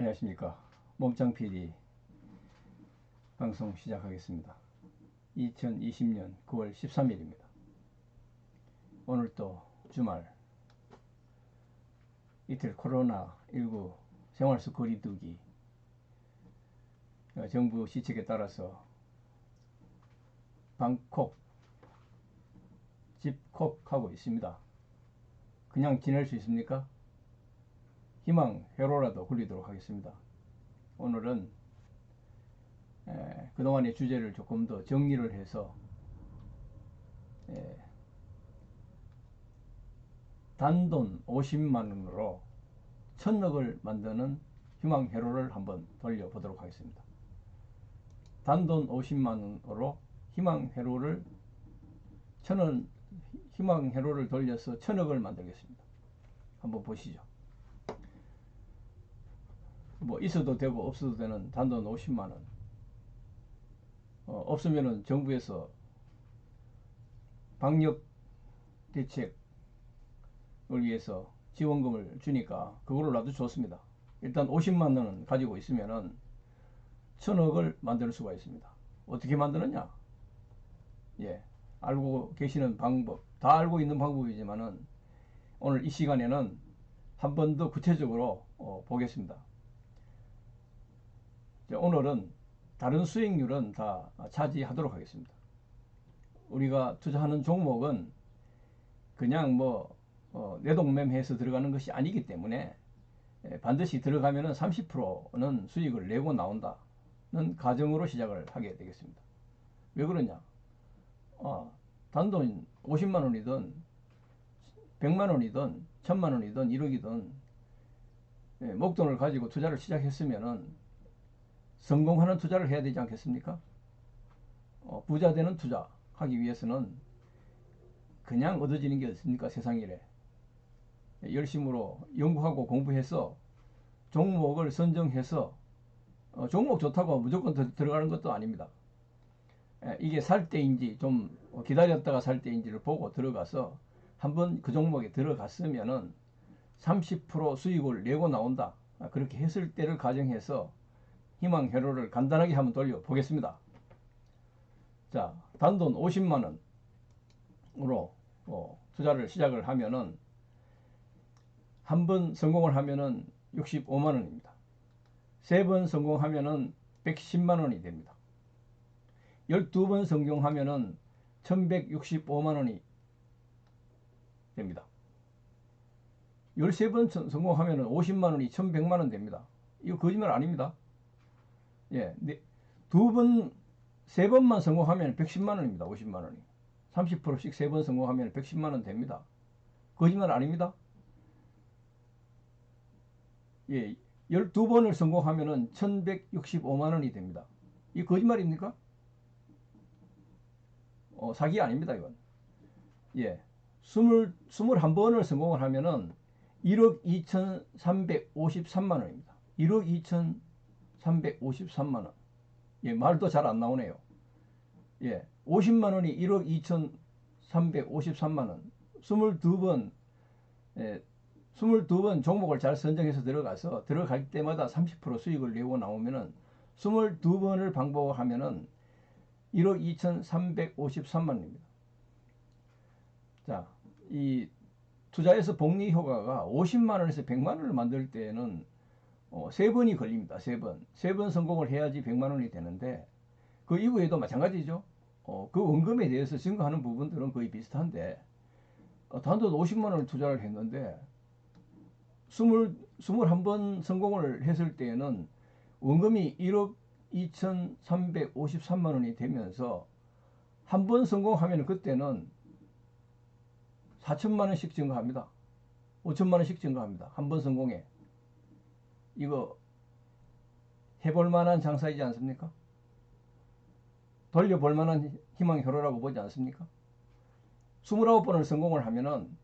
안녕하십니까. 몸짱 PD 방송 시작하겠습니다. 2020년 9월 13일입니다. 오늘 또 주말 이틀 코로나19 생활 속 거리두기 정부 시책에 따라서 방콕 집콕하고 있습니다. 그냥 지낼 수 있습니까? 희망 회로라도 굴리도록 하겠습니다. 오늘은 그동안의 주제를 조금 더 정리를 해서 단돈 50만원으로 1000억을 만드는 희망 회로를 한번 돌려보도록 하겠습니다. 단돈 50만원으로 희망 회로를 희망 회로를 돌려서 1000억을 만들겠습니다. 한번 보시죠. 뭐 있어도 되고 없어도 되는 단돈 50만원. 없으면은 정부에서 방역 대책을 위해서 지원금을 주니까 그걸로 놔도 좋습니다. 일단 50만원은 가지고 있으면은 1000억을 만들 수가 있습니다. 어떻게 만드느냐? 알고 계시는 방법, 다 알고 있는 방법이지만은 오늘 이 시간에는 한 번 더 구체적으로 보겠습니다. 오늘은 다른 수익률은 다 차지하도록 하겠습니다. 우리가 투자하는 종목은 그냥 내동매매해서 들어가는 것이 아니기 때문에 반드시 들어가면은 30%는 수익을 내고 나온다는 가정으로 시작을 하게 되겠습니다. 왜 그러냐? 단돈 50만원이든 100만원이든 1000만원이든 1억이든 목돈을 가지고 투자를 시작했으면은 성공하는 투자를 해야 되지 않겠습니까? 부자 되는 투자 하기 위해서는 그냥 얻어지는 게 없습니까? 세상일에 열심으로 연구하고 공부해서 종목을 선정해서 종목 좋다고 무조건 들어가는 것도 아닙니다. 이게 살 때인지 좀 기다렸다가 살 때인지를 보고 들어가서 한번 그 종목에 들어갔으면은 30% 수익을 내고 나온다. 그렇게 했을 때를 가정해서 희망 회로를 간단하게 한번 돌려 보겠습니다. 자, 단돈 50만원으로 투자를 시작을 하면은 한 번 성공을 하면은 65만원입니다. 세 번 성공하면은 110만원이 됩니다. 12번 성공하면은 1165만원이 됩니다. 13번 성공하면은 50만원이 1100만원 됩니다. 이거 거짓말 아닙니다. 세 번만 성공하면 110만원입니다. 50만원이. 30%씩 세 번 성공하면 110만원 됩니다. 거짓말 아닙니다. 12번을 성공하면 1165만원이 됩니다. 이 거짓말입니까? 사기 아닙니다, 이건. 21번을 성공을 하면은 1억 2353만원입니다. 1억 2353만원. 말도 잘 안 나오네요. 50만원이 1억 2353만원. 22번 종목을 잘 선정해서 들어갈 때마다 30% 수익을 내고 나오면은 22번을 방법하면은 1억 2353만원입니다. 자, 이 투자에서 복리 효과가 50만원에서 100만원을 만들 때는 3번이 걸립니다. 3번. 3번 성공을 해야지 100만원이 되는데 그 이후에도 마찬가지죠. 그 원금에 대해서 증가하는 부분들은 거의 비슷한데 단돈 50만원을 투자를 했는데 21번 성공을 했을 때에는 원금이 1억 2353만원이 되면서 한 번 성공하면 그때는 4천만원씩 증가합니다. 5천만원씩 증가합니다. 한 번 성공에. 이거 해볼 만한 장사이지 않습니까? 돌려볼 만한 희망 회로라고 보지 않습니까? 29번을 성공을 하면은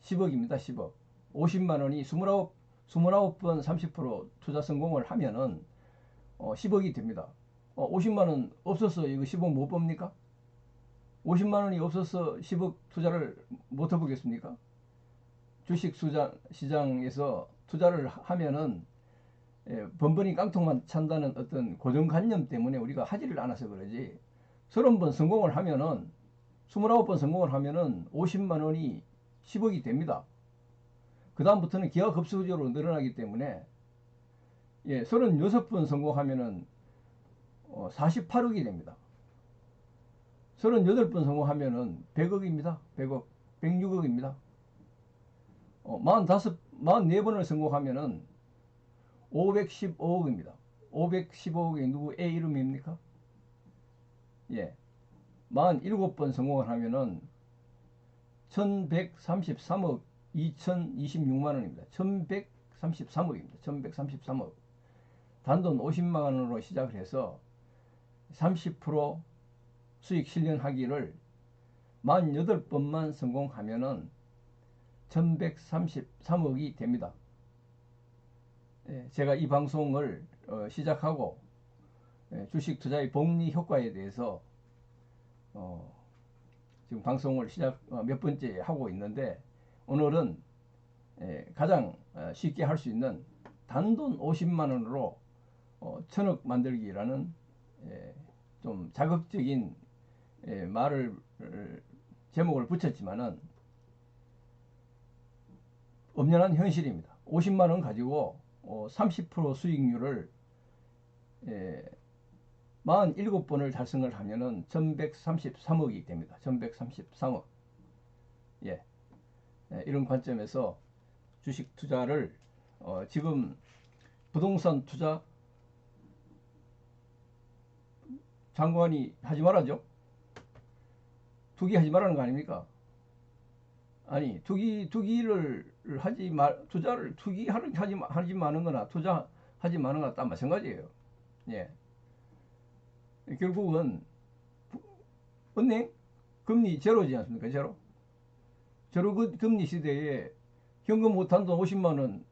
10억입니다. 10억. 50만원이 29번 30% 투자 성공을 하면은 10억이 됩니다. 50만원 없어서 이거 10억 못 봅니까? 50만원이 없어서 10억 투자를 못 해보겠습니까? 주식 시장에서 투자를 하면은 번번이 깡통만 찬다는 어떤 고정관념 때문에 우리가 하지를 않아서 그러지, 30번 성공을 하면은, 29번 성공을 하면은 50만 원이 10억이 됩니다. 그 다음부터는 기하급수적으로 늘어나기 때문에, 36번 성공하면은 48억이 됩니다. 38번 성공하면은 100억입니다. 100억, 106억입니다. 44번을 성공하면은 515억입니다. 515억이 누구의 이름입니까? 47번 성공을 하면은 1133억 2026만원입니다. 1133억입니다. 1133억. 단돈 50만원으로 시작을 해서 30% 수익 실현하기를 48번만 성공하면은 1133억이 됩니다. 제가 이 방송을 시작하고 주식 투자의 복리 효과에 대해서 지금 방송을 몇 번째 하고 있는데, 오늘은 가장 쉽게 할 수 있는 단돈 50만원으로 1000억 만들기라는 좀 자극적인 말을 제목을 붙였지만은 엄연한 현실입니다. 50만원 가지고 30% 수익률을 47번을 달성을 하면은 1133억이 됩니다. 1133억. 이런 관점에서 주식 투자를 지금 부동산 투자 장관이 하지 말아죠. 투기하지 말라는 거 아닙니까? 아니, 투기를 하지 투자를 하지 마는 거나 투자하지 마는 거나 딱 마찬가지예요. 결국은 은행 금리 제로지 않습니까? 제로 금리 시대에 현금 못한 돈 50만원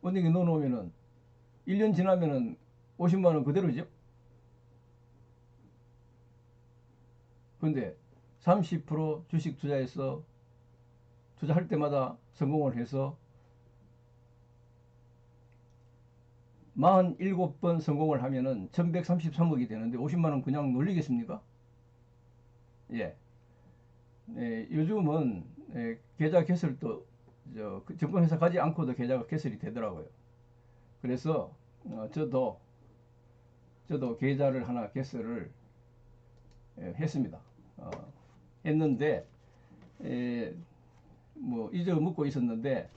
은행에 넣어놓으면은 1년 지나면은 50만원 그대로죠. 근데 30% 주식 투자해서 투자할 때마다 성공을 해서 47번 성공을 하면은 1133억이 되는데 50만원 그냥 놀리겠습니까? 요즘은 계좌 개설도 증권회사 가지 않고도 계좌가 개설이 되더라고요. 그래서 저도 계좌를 하나 개설을 했습니다. 했는데 뭐 잊어먹고 있었는데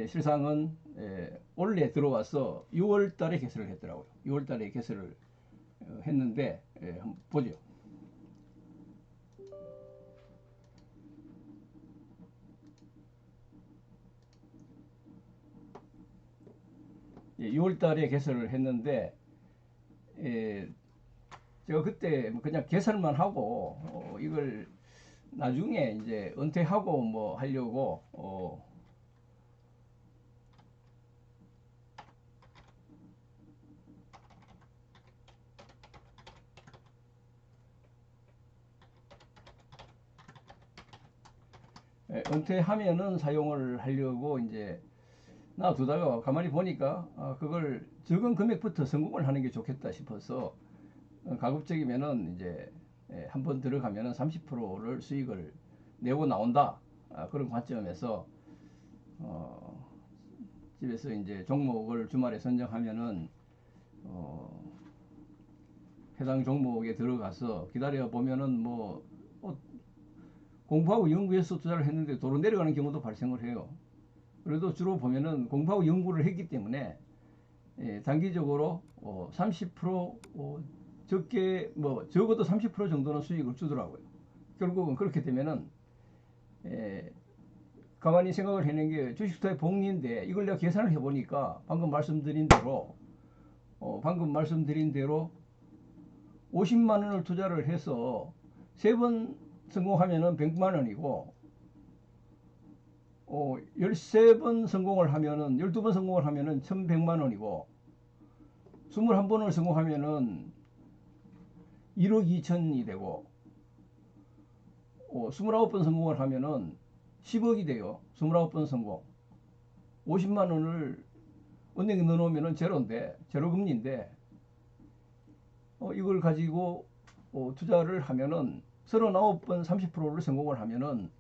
실상은 올해 들어와서 6월 달에 개설을 했더라고요. 6월 달에 개설을 했는데 한번 보죠. 6월 달에 개설을 했는데 제가 그때 그냥 개설만 하고 이걸 나중에 이제 은퇴하고 뭐 하려고 은퇴하면은 사용을 하려고 이제 놔두다가 가만히 보니까 그걸 적은 금액부터 성공을 하는 게 좋겠다 싶어서 가급적이면은 이제 한번 들어가면은 30%를 수익을 내고 나온다, 그런 관점에서 집에서 이제 종목을 주말에 선정하면은 해당 종목에 들어가서 기다려 보면은 뭐 공부하고 연구해서 투자를 했는데 도로 내려가는 경우도 발생을 해요. 그래도 주로 보면은 공부하고 연구를 했기 때문에 단기적으로 30% 적게 적어도 30% 정도는 수익을 주더라고요. 결국은 그렇게 되면은 가만히 생각을 해낸 게 주식투자의 복리인데, 이걸 내가 계산을 해보니까 방금 말씀드린 대로 50만 원을 투자를 해서 3번 성공하면은 100만 원이고 13번 성공을 하면은 12번 성공을 하면은 1100만 원이고 21번을 성공하면은 1억 2천이 되고 29번 성공을 하면은 10억이 돼요. 29번 성공. 50만 원을 은행에 넣어놓으면 제로 금리인데, 이걸 가지고 투자를 하면은 39번 30%를 성공을 하면은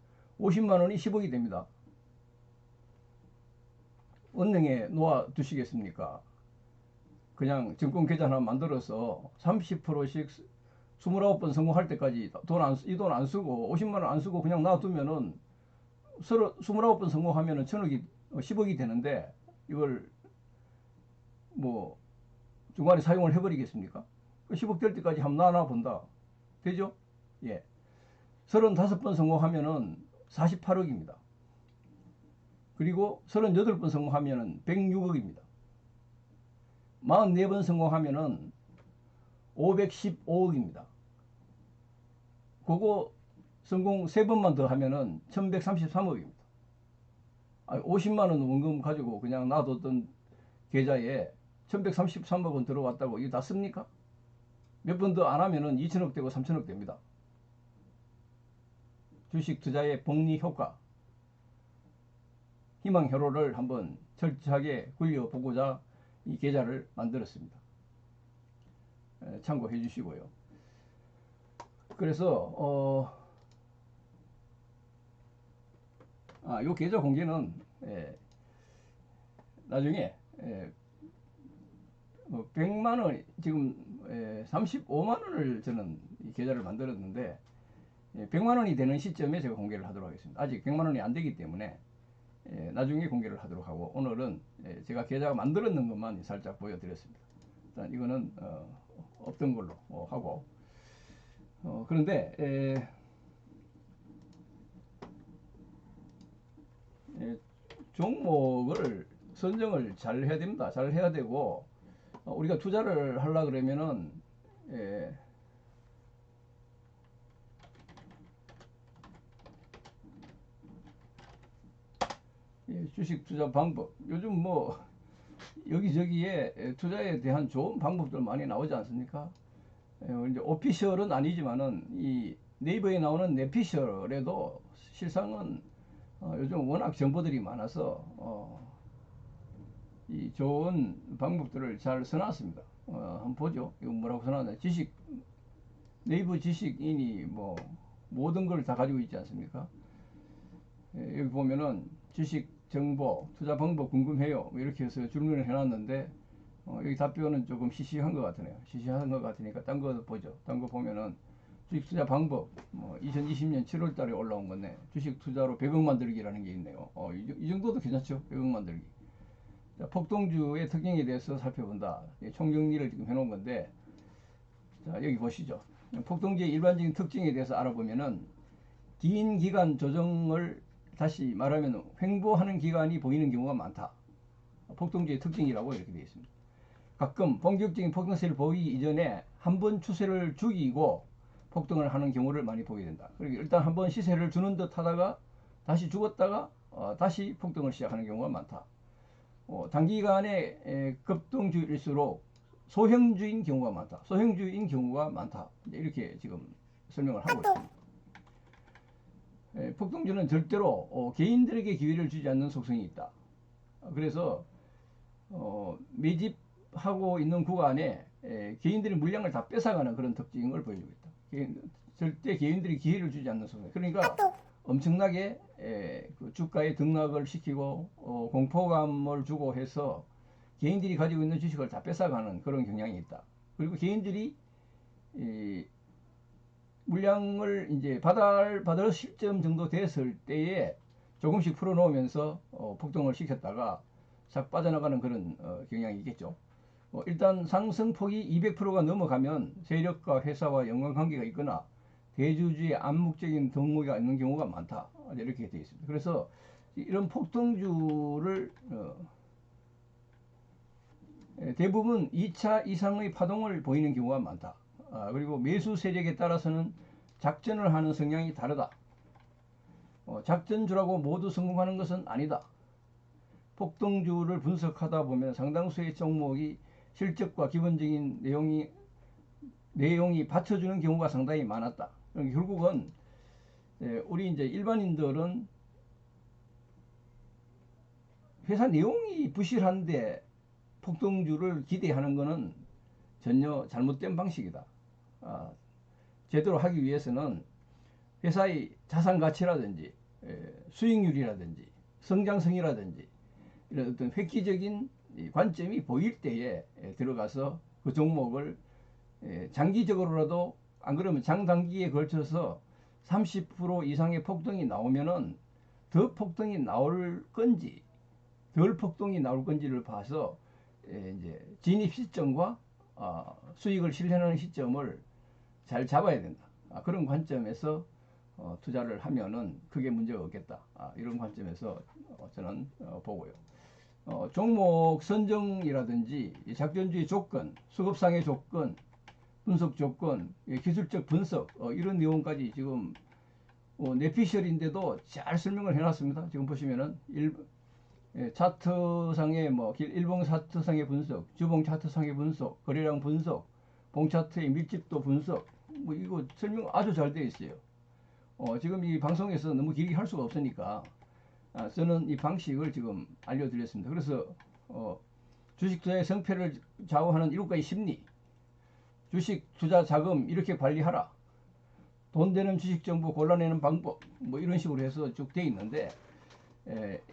50만 원이 10억이 됩니다. 은행에 놓아 두시겠습니까? 그냥 증권 계좌 하나 만들어서 30%씩 29번 성공할 때까지 이 돈 안 쓰고 50만 원 안 쓰고 그냥 놔두면은 29번 성공하면은 1000억이 10억이 되는데, 이걸 뭐 중간에 사용을 해버리겠습니까? 10억 될 때까지 한번 놔 본다. 되죠? 예. 35번 성공하면은 48억입니다. 그리고 38번 성공하면은 106억입니다. 44번 성공하면은 515억입니다. 그거 성공 3번만 더 하면은 1133억입니다. 50만 원 원금 가지고 그냥 놔뒀던 계좌에 1133억 원 들어왔다고 이거 다 씁니까? 몇 번 더 안 하면은 2000억 되고 3000억 됩니다. 주식 투자의 복리 효과, 희망 회로를 한번 철저하게 굴려보고자 이 계좌를 만들었습니다. 참고해 주시고요. 그래서 요 계좌 공개는 나중에 100만 원, 지금 35만 원을 저는 이 계좌를 만들었는데 100만 원이 되는 시점에 제가 공개를 하도록 하겠습니다. 아직 100만 원이 안 되기 때문에 나중에 공개를 하도록 하고, 오늘은 제가 계좌가 만들었는 것만 살짝 보여드렸습니다. 일단 이거는 없던 걸로 하고, 그런데 종목을 선정을 잘 해야 됩니다. 잘 해야 되고, 우리가 투자를 하려 그러면은 주식 투자 방법, 요즘 뭐 여기저기에 투자에 대한 좋은 방법들 많이 나오지 않습니까? 이제 오피셜은 아니지만은 이 네이버에 나오는 내피셜에도 실상은 요즘 워낙 정보들이 많아서 이 좋은 방법들을 잘 써놨습니다. 한번 보죠. 이거 뭐라고 써놨나? 네이버 지식인이 뭐 모든 걸 다 가지고 있지 않습니까? 여기 보면은 주식 정보, 투자 방법 궁금해요, 뭐 이렇게 해서 질문을 해놨는데, 여기 답변은 조금 시시한 것 같으네요. 시시한 것 같으니까 딴 거 보죠. 딴 거 보면은 주식 투자 방법, 2020년 7월 달에 올라온 건데, 주식 투자로 100억 만들기라는 게 있네요. 이 정도도 괜찮죠? 100억 만들기. 자, 폭동주의 특징에 대해서 살펴본다. 총정리를 지금 해놓은 건데, 자, 여기 보시죠. 폭동주의 일반적인 특징에 대해서 알아보면은, 긴 기간 조정을, 다시 말하면 횡보하는 기간이 보이는 경우가 많다. 폭동주의 특징이라고 이렇게 되어 있습니다. 가끔 본격적인 폭등세를 보이기 이전에 한번 추세를 죽이고 폭등을 하는 경우를 많이 보게 된다. 그러니까 일단 한번 시세를 주는 듯 하다가 다시 죽었다가 다시 폭등을 시작하는 경우가 많다. 단기간에 급등주일수록 소형주인 경우가 많다. 소형주인 경우가 많다. 이렇게 지금 설명을 하고 있습니다. 폭등주는 절대로 개인들에게 기회를 주지 않는 속성이 있다. 그래서 매집하고 있는 구간에 개인들이 물량을 다 뺏어가는 그런 특징을 보여주고 있다. 절대 개인들이 기회를 주지 않는 속성. 그러니까 엄청나게 그 주가에 등락을 시키고 공포감을 주고 해서 개인들이 가지고 있는 주식을 다 뺏어가는 그런 경향이 있다. 그리고 개인들이 물량을 이제 받을 시점 정도 됐을 때에 조금씩 풀어놓으면서 폭등을 시켰다가 싹 빠져나가는 그런 경향이 있겠죠. 일단 상승폭이 200%가 넘어가면 세력과 회사와 연관관계가 있거나 대주주의 암묵적인 덕목이 있는 경우가 많다. 이렇게 되어 있습니다. 그래서 이런 폭등주를 대부분 2차 이상의 파동을 보이는 경우가 많다. 그리고 매수 세력에 따라서는 작전을 하는 성향이 다르다. 작전주라고 모두 성공하는 것은 아니다. 폭등주를 분석하다 보면 상당수의 종목이 실적과 기본적인 내용이 받쳐주는 경우가 상당히 많았다. 결국은 우리 이제 일반인들은 회사 내용이 부실한데 폭등주를 기대하는 것은 전혀 잘못된 방식이다. 제대로 하기 위해서는 회사의 자산 가치라든지 수익률이라든지 성장성이라든지 이런 어떤 획기적인 관점이 보일 때에 들어가서 그 종목을 장기적으로라도, 안 그러면 장단기에 걸쳐서 30% 이상의 폭등이 나오면은 더 폭등이 나올 건지 덜 폭등이 나올 건지를 봐서 이제 진입 시점과 수익을 실현하는 시점을 잘 잡아야 된다. 그런 관점에서 투자를 하면은 크게 문제가 없겠다. 이런 관점에서 저는 보고요. 종목 선정이라든지 작전주의 조건, 수급상의 조건, 분석 조건, 기술적 분석, 이런 내용까지 지금 내피셜인데도 잘 설명을 해놨습니다. 지금 보시면은 차트상의 일봉 차트상의 분석, 주봉 차트상의 분석, 거래량 분석, 봉 차트의 밀집도 분석, 이거 설명 아주 잘 되어 있어요. 지금 이 방송에서 너무 길게 할 수가 없으니까 저는 이 방식을 지금 알려드렸습니다. 그래서 주식 투자의 성패를 좌우하는 7가지 심리, 주식 투자 자금 이렇게 관리하라, 돈 되는 주식 정보 골라내는 방법, 이런 식으로 해서 쭉 되어 있는데,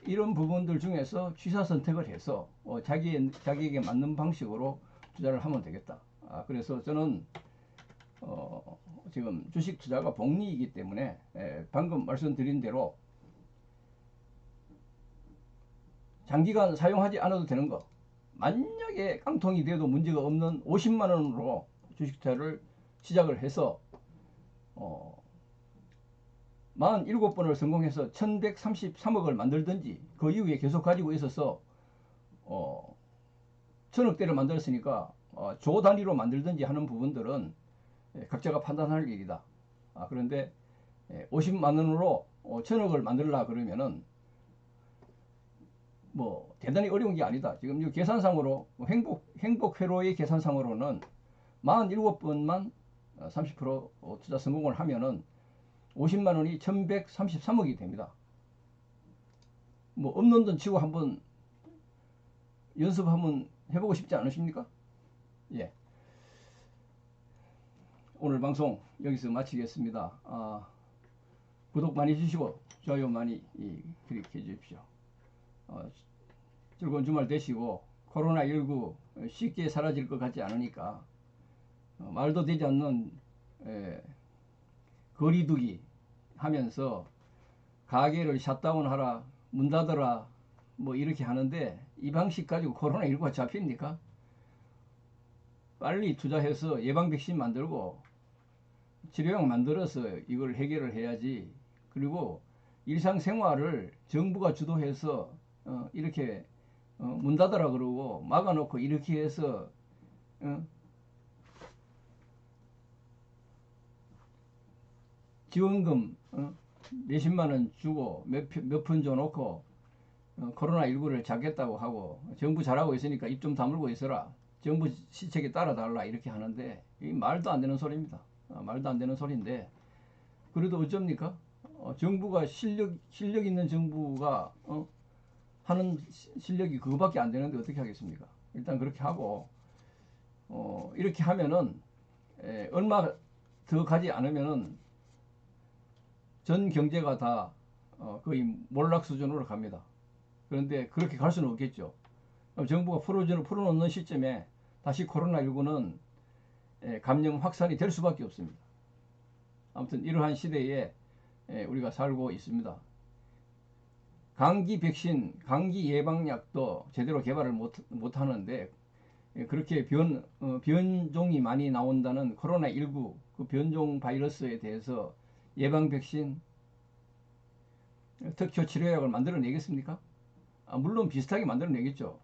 이런 부분들 중에서 취사 선택을 해서 자기에게 맞는 방식으로 투자를 하면 되겠다. 그래서 저는 지금 주식 투자가 복리이기 때문에 방금 말씀드린 대로 장기간 사용하지 않아도 되는 거, 만약에 깡통이 돼도 문제가 없는 50만원으로 주식 투자를 시작을 해서 47번을 성공해서 1133억을 만들든지, 그 이후에 계속 가지고 있어서 1000억대를 만들었으니까 조 단위로 만들든지 하는 부분들은 각자가 판단할 일이다. 그런데 50만원으로 1000억을 만들라 그러면은 대단히 어려운 게 아니다. 지금 이 계산상으로 행복회로의 계산상으로는 47번만 30% 투자 성공을 하면은 50만원이 1133억이 됩니다. 없는 돈 치고 한번 연습 한번 해보고 싶지 않으십니까? 예. 오늘 방송 여기서 마치겠습니다. 구독 많이 해주시고 좋아요 많이 클릭해 주십시오. 즐거운 주말 되시고, 코로나19 쉽게 사라질 것 같지 않으니까 말도 되지 않는 거리두기 하면서 가게를 샷다운 하라, 문 닫아라 이렇게 하는데, 이 방식 가지고 코로나19가 잡힙니까? 빨리 투자해서 예방 백신 만들고 치료약 만들어서 이걸 해결을 해야지. 그리고 일상생활을 정부가 주도해서 이렇게 문 닫아라 그러고 막아놓고 이렇게 해서 지원금 몇십만원 주고 몇 푼 줘놓고 코로나19를 잡겠다고 하고, 정부 잘하고 있으니까 입 좀 다물고 있어라, 정부 시책에 따라달라, 이렇게 하는데 이 말도 안 되는 소리입니다. 말도 안 되는 소리인데, 그래도 어쩝니까? 정부가 실력 있는 정부가 하는 실력이 그거밖에 안 되는데 어떻게 하겠습니까? 일단 그렇게 하고, 이렇게 하면은 얼마 더 가지 않으면은 전 경제가 다 거의 몰락 수준으로 갑니다. 그런데 그렇게 갈 수는 없겠죠. 정부가 풀어놓는 시점에 다시 코로나19는 감염 확산이 될 수밖에 없습니다. 아무튼 이러한 시대에 우리가 살고 있습니다. 감기 백신, 감기 예방약도 제대로 개발을 못 하는데, 그렇게 변종이 많이 나온다는 코로나19 그 변종 바이러스에 대해서 예방 백신, 특효 치료약을 만들어내겠습니까? 물론 비슷하게 만들어내겠죠.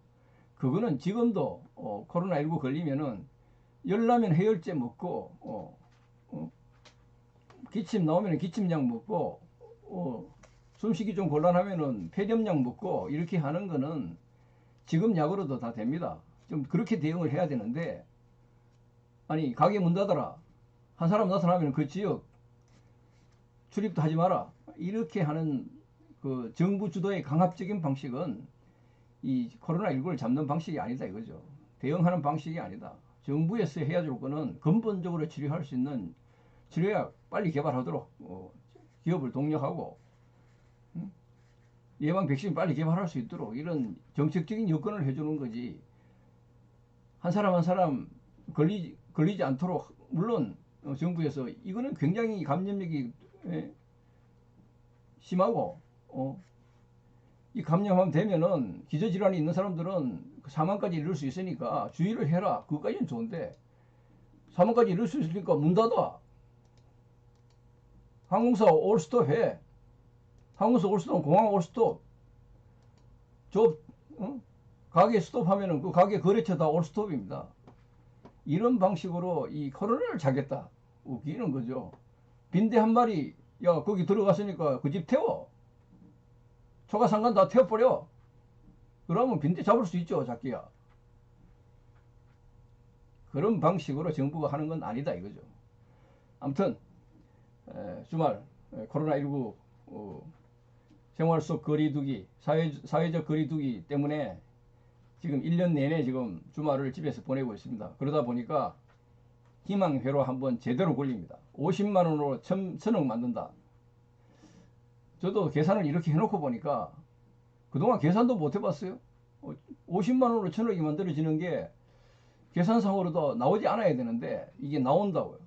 그거는 지금도 코로나19 걸리면은 열나면 해열제 먹고 기침 나오면 기침약 먹고 숨쉬기 좀 곤란하면은 폐렴약 먹고 이렇게 하는 거는 지금 약으로도 다 됩니다. 좀 그렇게 대응을 해야 되는데, 아니 가게 문 닫아라, 한 사람 나타나면 그 지역 출입도 하지 마라, 이렇게 하는 그 정부 주도의 강압적인 방식은 이 코로나19를 잡는 방식이 아니다 이거죠. 대응하는 방식이 아니다. 정부에서 해야 될 거는 근본적으로 치료할 수 있는 치료약 빨리 개발하도록 기업을 독려하고 예방 백신 빨리 개발할 수 있도록 이런 정책적인 여건을 해주는 거지. 한 사람 한 사람 걸리지 않도록 물론 정부에서 이거는 굉장히 감염력이 심하고 이 감염하면 되면은 기저질환이 있는 사람들은 사망까지 이를 수 있으니까 주의를 해라. 그것까지는 좋은데 사망까지 이를 수 있으니까 문 닫아. 항공사 올스톱 해. 항공사 올스톱, 공항 올스톱. 가게 스톱하면은 그 가게 거래처 다 올스톱입니다. 이런 방식으로 이 코로나를 잡겠다. 웃기는 거죠. 빈대 한 마리, 야, 거기 들어갔으니까 그 집 태워. 초가 상관 다 태워버려. 그러면 빈대 잡을 수 있죠, 자기야. 그런 방식으로 정부가 하는 건 아니다, 이거죠. 아무튼, 주말, 코로나19, 생활 속 거리두기, 사회적 거리두기 때문에 지금 1년 내내 지금 주말을 집에서 보내고 있습니다. 그러다 보니까 희망회로 한번 제대로 걸립니다. 50만 원으로 1000억 만든다. 저도 계산을 이렇게 해놓고 보니까 그동안 계산도 못 해봤어요. 50만 원으로 1000억이 만들어지는 게 계산상으로도 나오지 않아야 되는데 이게 나온다고요.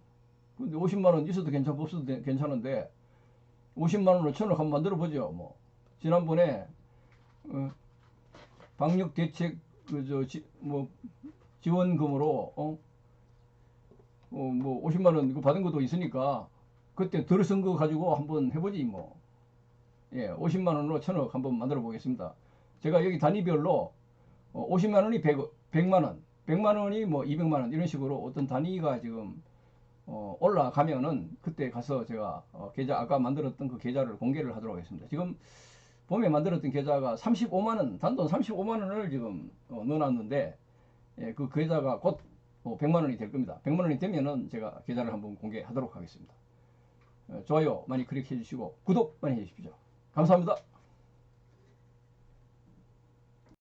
근데 50만 원 있어도 괜찮고 없어도 괜찮은데 50만 원으로 1000억 한번 만들어 보죠. 뭐 지난번에 방역 대책 지원금으로 뭐 50만 원 이거 받은 것도 있으니까 그때 덜 쓴 거 가지고 한번 해보지 뭐. 예, 50만 원으로 1000억 한번 만들어 보겠습니다. 제가 여기 단위별로 50만 원이 100만 원, 100만 원이 뭐 200만 원 이런 식으로 어떤 단위가 지금 올라가면은 그때 가서 제가 계좌 아까 만들었던 그 계좌를 공개를 하도록 하겠습니다. 지금 봄에 만들었던 계좌가 35만 원, 단돈 35만 원을 지금 넣어놨는데 예, 그 계좌가 곧 100만 원이 될 겁니다. 100만 원이 되면은 제가 계좌를 한번 공개하도록 하겠습니다. 좋아요 많이 클릭해 주시고 구독 많이 해 주십시오. 감사합니다.